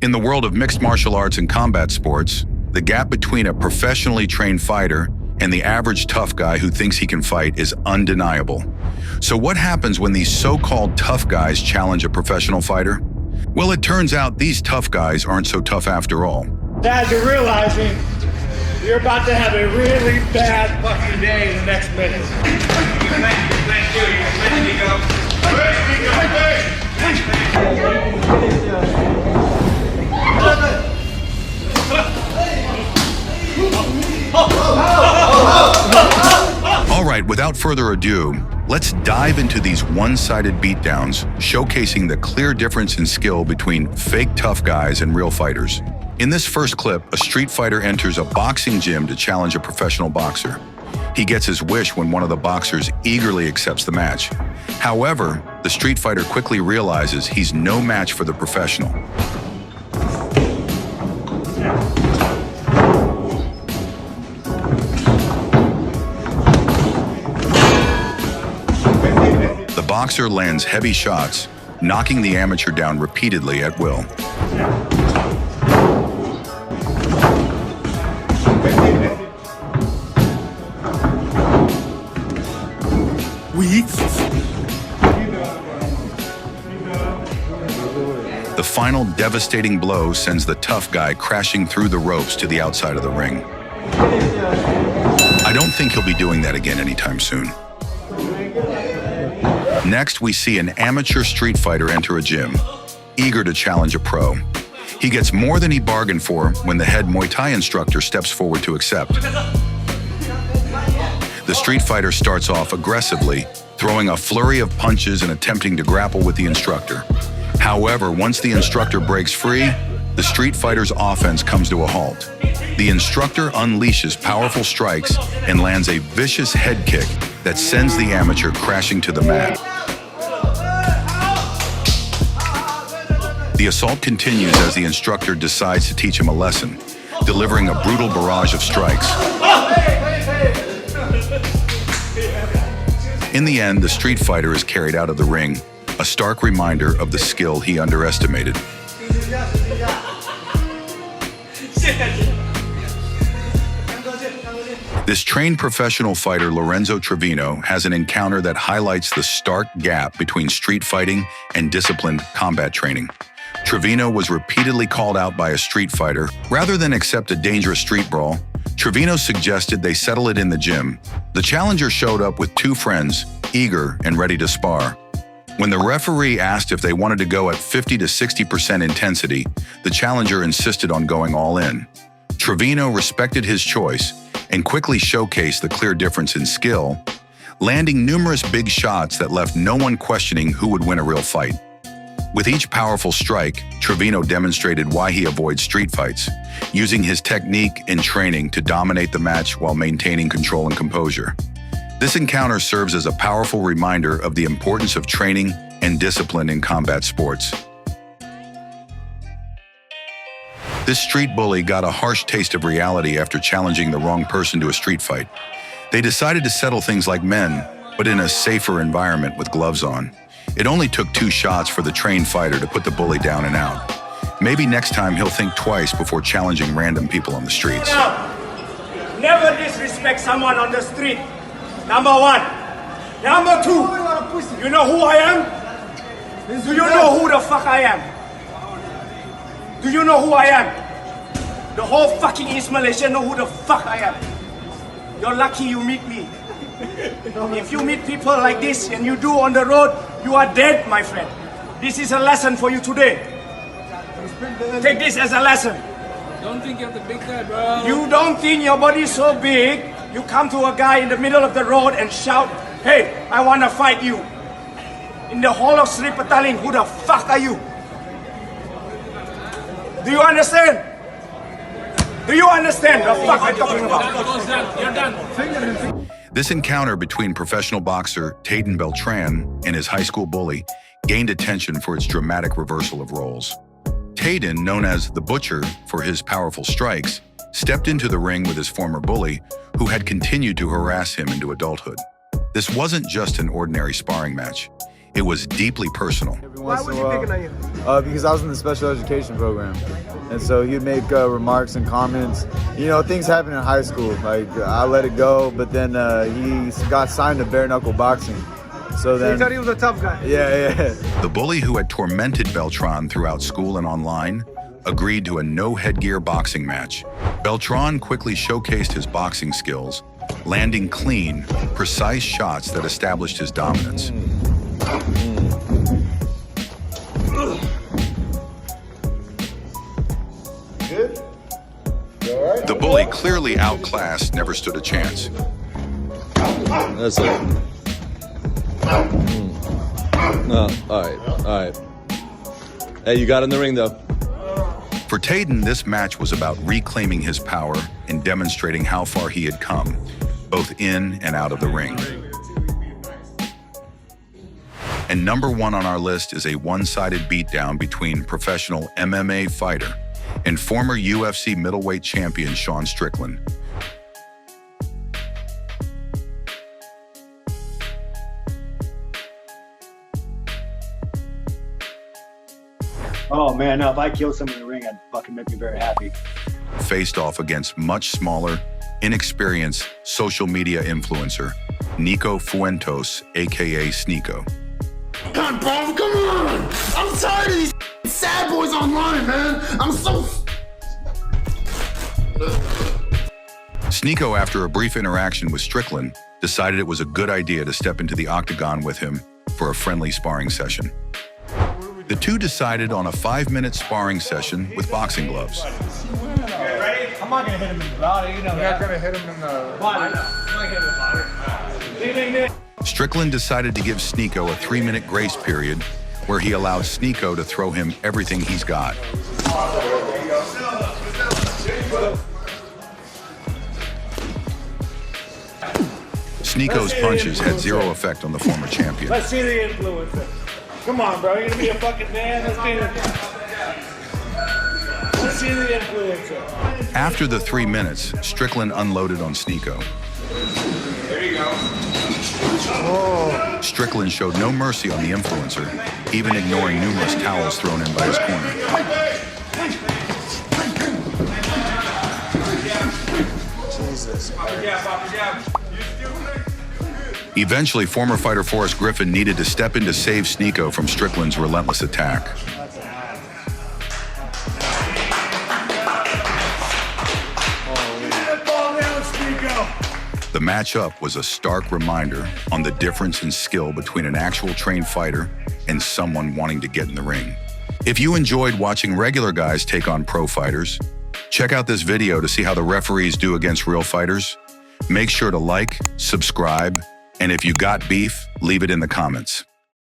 In the world of mixed martial arts and combat sports, the gap between a professionally trained fighter and the average tough guy who thinks he can fight is undeniable. So what happens when these so-called tough guys challenge a professional fighter? Well, it turns out these tough guys aren't so tough after all. Dad, you're realizing you're about to have a really bad fucking day in the next minute. All right, without further ado, let's dive into these one-sided beatdowns, showcasing the clear difference in skill between fake tough guys and real fighters. In this first clip, a street fighter enters a boxing gym to challenge a professional boxer. He gets his wish when one of the boxers eagerly accepts the match. However, the street fighter quickly realizes he's no match for the professional. The boxer lands heavy shots, knocking the amateur down repeatedly at will. The final devastating blow sends the tough guy crashing through the ropes to the outside of the ring. I don't think he'll be doing that again anytime soon. Next, we see an amateur street fighter enter a gym, eager to challenge a pro. He gets more than he bargained for when the head Muay Thai instructor steps forward to accept. The street fighter starts off aggressively, throwing a flurry of punches and attempting to grapple with the instructor. However, once the instructor breaks free, the street fighter's offense comes to a halt. The instructor unleashes powerful strikes and lands a vicious head kick that sends the amateur crashing to the mat. The assault continues as the instructor decides to teach him a lesson, delivering a brutal barrage of strikes. In the end, the street fighter is carried out of the ring, a stark reminder of the skill he underestimated. This trained professional fighter, Lorenzo Trevino, has an encounter that highlights the stark gap between street fighting and disciplined combat training. Trevino was repeatedly called out by a street fighter. Rather than accept a dangerous street brawl, Trevino suggested they settle it in the gym. The challenger showed up with two friends, eager and ready to spar. When the referee asked if they wanted to go at 50 to 60% intensity, the challenger insisted on going all in. Trevino respected his choice and quickly showcased the clear difference in skill, landing numerous big shots that left no one questioning who would win a real fight. With each powerful strike, Trevino demonstrated why he avoids street fights, using his technique and training to dominate the match while maintaining control and composure. This encounter serves as a powerful reminder of the importance of training and discipline in combat sports. This street bully got a harsh taste of reality after challenging the wrong person to a street fight. They decided to settle things like men, but in a safer environment with gloves on. It only took 2 shots for the trained fighter to put the bully down and out. Maybe next time he'll think twice before challenging random people on the streets. Never disrespect someone on the street. Number 1. Number 2, you know who I am? Do you know who the fuck I am? Do you know who I am? The whole fucking East Malaysia know who the fuck I am. You're lucky you meet me. If you meet people like this and you do on the road, you are dead, my friend. This is a lesson for you today. Take this as a lesson. Don't think you're the big guy, bro. You don't think your body is so big, you come to a guy in the middle of the road and shout, "Hey, I want to fight you." In the whole of Sri Petaling, who the fuck are you? Do you understand? Do you understand the fuck I'm talking about? You're done. This encounter between professional boxer Tayden Beltran and his high school bully gained attention for its dramatic reversal of roles. Tayden, known as the Butcher for his powerful strikes, stepped into the ring with his former bully, who had continued to harass him into adulthood. This wasn't just an ordinary sparring match. It was deeply personal. Why was he picking on you? Because I was in the special education program. And so he'd make remarks and comments. You know, things happen in high school. Like, I let it go, but then he got signed to bare knuckle boxing. So then, you thought he was a tough guy? Yeah. The bully who had tormented Beltran throughout school and online agreed to a no-headgear boxing match. Beltran quickly showcased his boxing skills, landing clean, precise shots that established his dominance. Good? You all right? The bully, clearly outclassed, never stood a chance. That's it. No, all right. Hey, you got in the ring, though. For Tayden, this match was about reclaiming his power and demonstrating how far he had come, both in and out of the ring. And number one on our list is a one-sided beatdown between professional MMA fighter and former UFC middleweight champion Sean Strickland. Oh man, no, if I killed someone in the ring, I'd fucking make me very happy. Faced off against much smaller, inexperienced social media influencer, Nico Fuentos, aka Sneeko. God, bro, come on! I'm tired of these sad boys online, man! I'm so... Sneeko, after a brief interaction with Strickland, decided it was a good idea to step into the octagon with him for a friendly sparring session. The two decided on a 5-minute sparring session with boxing gloves. Ready? I'm not gonna hit him in the body, you know that. You're not gonna hit him in the body. Strickland decided to give Sneeko a 3-minute grace period where he allowed Sneeko to throw him everything he's got. Sneeko's punches had zero effect on the former champion. Let's see the influencer. Come on, bro. You're gonna be a fucking man. Let's see the influencer. After the 3 minutes, Strickland unloaded on Sneeko. There you go. Strickland showed no mercy on the influencer, even ignoring numerous towels thrown in by his corner. Jesus. Eventually, former fighter Forrest Griffin needed to step in to save Sneeko from Strickland's relentless attack. The matchup was a stark reminder on the difference in skill between an actual trained fighter and someone wanting to get in the ring. If you enjoyed watching regular guys take on pro fighters, check out this video to see how the referees do against real fighters. Make sure to like, subscribe, and if you got beef, leave it in the comments.